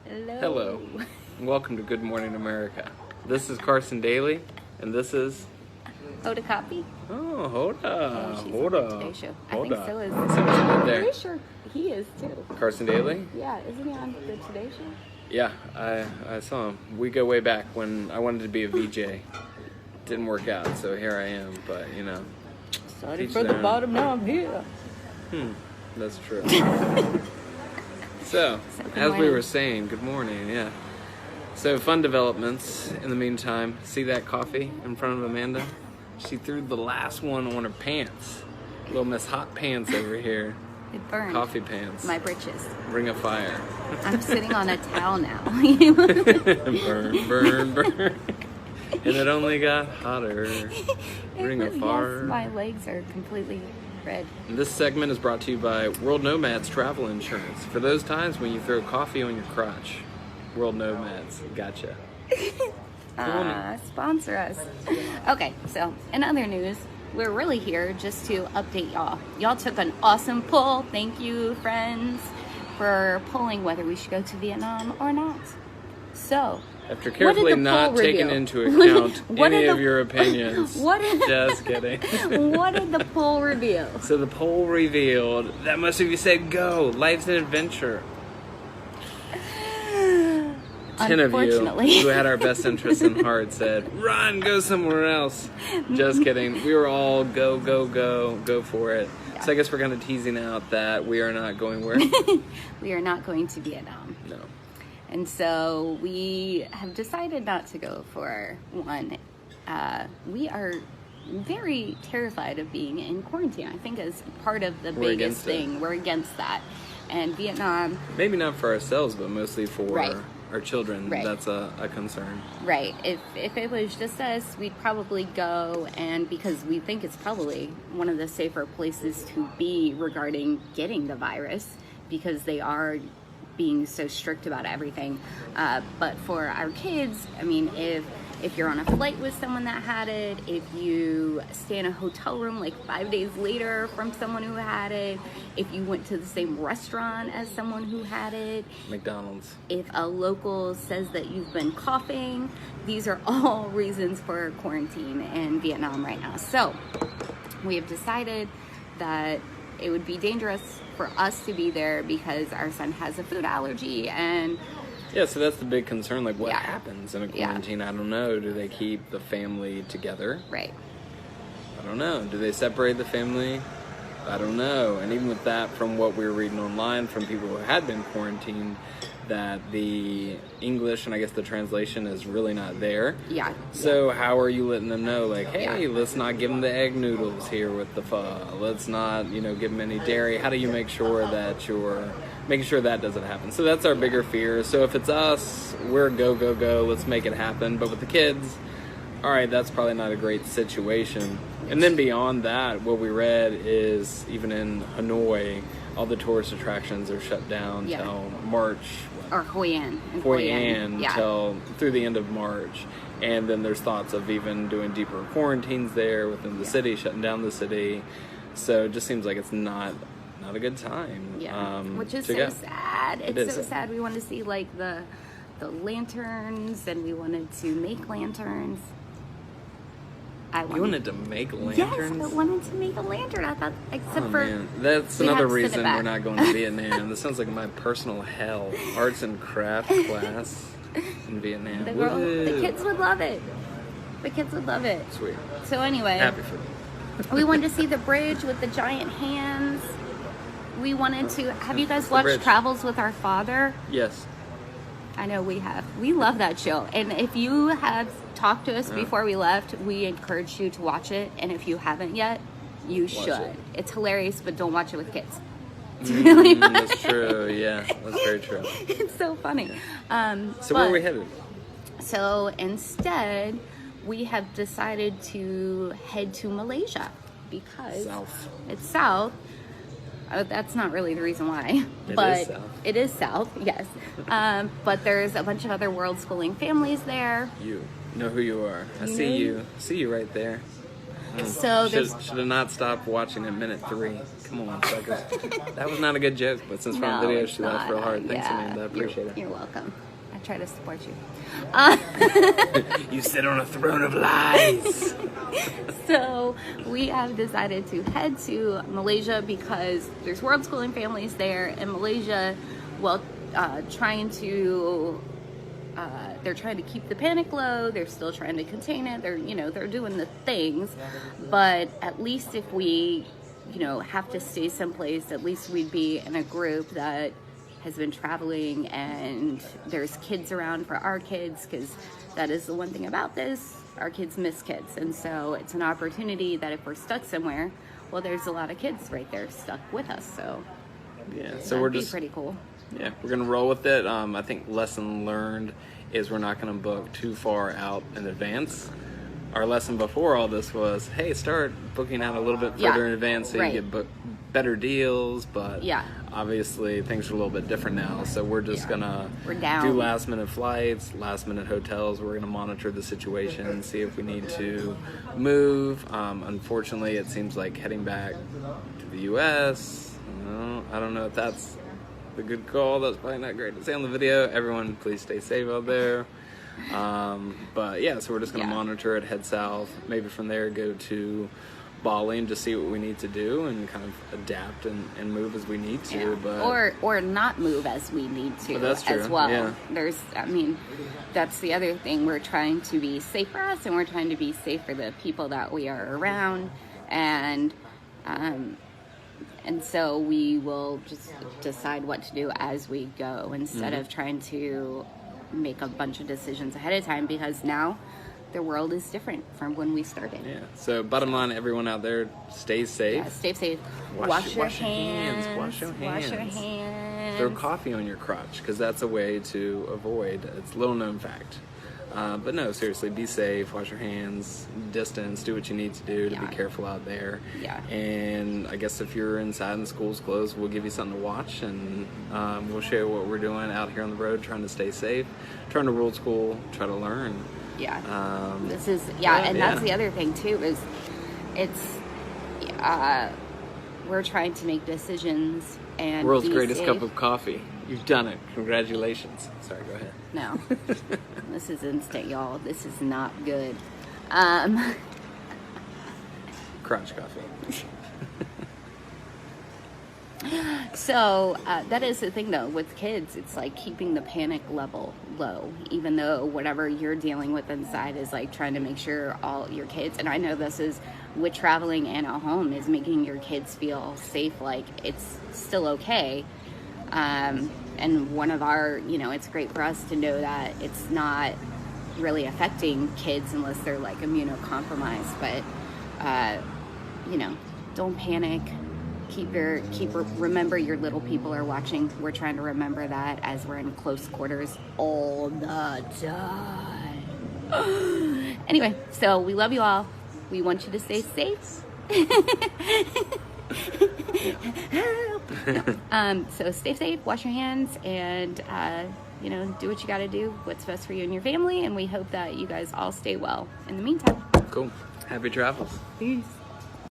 Hello. Welcome to Good Morning America. This is Carson Daly, and this is... Hoda Copy? Oh, Hoda. She's Hoda. on the Today Show. I Hoda. think so is. Someone's right I'm there. pretty sure he is too. Carson Daly? Yeah, isn't he on the Today Show? Yeah, I saw him. We go way back when I wanted to be a VJ. Didn't work out, so here I am, but you know. Started Each from the their own. bottom, now I'm here. That's true. So, good as we morning. were saying, good morning, yeah. So, fun developments in the meantime. See that coffee in front of Amanda? She threw the last one on her pants. Little Miss Hot Pants over here. It burned. Coffee pants. My britches. Bring a fire. I'm sitting on a towel now. Burn, burn, burn. And it only got hotter. Bring a fire. Yes, my legs are completely red. And this segment is brought to you by World Nomads Travel Insurance. For those times when you throw coffee on your crotch. World Nomads, gotcha. Sponsor us. Okay, so in other news, we're really here just to update y'all. Y'all took an awesome poll. Thank you, friends, for polling whether we should go to Vietnam or not. So, After carefully not taking into account any of your opinions. Just kidding. What did the poll reveal? So the poll revealed that most of you said go. Life's an adventure. 10 of you who had our best interests in heart said, run, go somewhere else. Just kidding. We were all go for it. Yeah. So I guess we're kind of teasing out that we are not going where? We are not going to Vietnam. No. And so we have decided not to go for one. We are very terrified of being in quarantine. I think as part of the biggest thing, we're against that. And Vietnam... Maybe not for ourselves, but mostly for... Right. Our children, Right. That's a concern. Right. If it was just us, we'd probably go, and because we think it's probably one of the safer places to be regarding getting the virus, because they are being so strict about everything. But for our kids, I mean, if you're on a flight with someone that had it, if you stay in a hotel room like 5 days later from someone who had it, if you went to the same restaurant as someone who had it, McDonald's. if a local says that you've been coughing, these are all reasons for quarantine in Vietnam right now. So we have decided that it would be dangerous for us to be there because our son has a food allergy, and Yeah, so that's the big concern. Like, what Yeah. happens in a quarantine? I don't know. Do they keep the family together? right. I don't know. Do they separate the family? I don't know. And even with that, from what we were reading online from people who had been quarantined, that the English and I guess the translation is really not there. Yeah. So how are you letting them know, like, hey, Yeah. let's not give them the egg noodles here with the pho. Let's not, give them any dairy. How do you make sure that you're making sure that doesn't happen? So that's our bigger fear. So if it's us, we're go. Let's make it happen. But with the kids, all right, that's probably not a great situation. And then beyond that, what we read is even in Hanoi, all the tourist attractions are shut down Yeah. till March. Or Hoi An. In Hoi An Yeah. till through the end of March. And then there's thoughts of even doing deeper quarantines there within the city, shutting down the city. So it just seems like it's not a good time. Yeah. Which is to so go. sad. It It's is so sad. sad. We wanted to see like the lanterns, and we wanted to make lanterns. You wanted to make lanterns? Yes, I wanted to make a lantern. I thought, except Oh, for man. That's we another have to send it reason back. we're not going to Vietnam. This sounds like my personal hell. Arts and crafts class in Vietnam. the Woohoo. kids would love it. The kids would love it. Sweet. So anyway, Happy for them. we wanted to see the bridge with the giant hands. We wanted to. Have you guys The watched bridge. Travels with Our Father? Yes. I know we have. We love that show. And if you have talked to us before we left, we encourage you to watch it. And if you haven't yet, you should. it. It's hilarious, but don't watch it with kids. It's really funny. That's true. Yeah, that's very true. It's so funny. So where are we headed? So instead, we have decided to head to Malaysia because South. it's south. That's not really the reason why, It but is south. it is south, yes. But there's a bunch of other world schooling families there. You know who you are. I You see know? you. I see you right there. So there's Should have not stopped watching at minute 3. Come on, suckers. That was not a good joke, but since we're on video, she laughed real hard. Thanks, Amanda. I appreciate it. You're welcome. I try to support you. You sit on a throne of lies. So we have decided to head to Malaysia because there's world schooling families there, and Malaysia, well, they're trying to keep the panic low. They're still trying to contain it. They're doing the things, but at least if we, have to stay someplace, at least we'd be in a group that has been traveling, and there's kids around for our kids, because that is the one thing about this. Our kids miss kids, and so it's an opportunity that if we're stuck somewhere, well, there's a lot of kids right there stuck with us. So yeah, so we're just pretty cool. Yeah, we're gonna roll with it. I think lesson learned is we're not gonna book too far out in advance. Our lesson before all this was, hey, start booking out a little bit further in advance so you get better deals, but obviously things are a little bit different now, so we're just gonna do last minute flights, last minute hotels. We're gonna monitor the situation and see if we need to move. Unfortunately, it seems like heading back to the US, I don't know if that's the good call. That's probably not great to say on the video. Everyone, please stay safe out there. But yeah, so we're just going to monitor it, head south, maybe from there go to Bali and just see what we need to do and kind of adapt and move as we need to. But or not move as we need to that's true. As well. Yeah. That's the other thing. We're trying to be safe for us, and we're trying to be safe for the people that we are around, and so we will just decide what to do as we go instead of trying to make a bunch of decisions ahead of time, because now the world is different from when we started. Yeah. So bottom line, everyone out there, stay safe. Yeah, stay safe. Wash your hands. Wash your hands. Throw coffee on your crotch, because that's a way to avoid. It's a little known fact. But no, seriously, be safe, wash your hands, distance, do what you need to do to be careful out there. Yeah. And I guess if you're inside and the school's closed, we'll give you something to watch, and we'll show you what we're doing out here on the road, trying to stay safe, trying to world school, try to learn. Yeah. That's the other thing too, is we're trying to make decisions and world's be greatest safe. cup of coffee. You've done it. Congratulations. Sorry, go ahead. No. This is instant, y'all. This is not good. Crotch coffee. So that is the thing, though, with kids. It's like keeping the panic level low, even though whatever you're dealing with inside is like trying to make sure all your kids, and I know this is with traveling and at home, is making your kids feel safe, like it's still okay. And one of our, it's great for us to know that it's not really affecting kids unless they're like immunocompromised. But, don't panic. Remember your little people are watching. We're trying to remember that as we're in close quarters all the time. Anyway, so we love you all. We want you to stay safe. So stay safe, wash your hands, and do what you got to do, what's best for you and your family, and we hope that you guys all stay well in the meantime. Cool. Happy travels. Peace.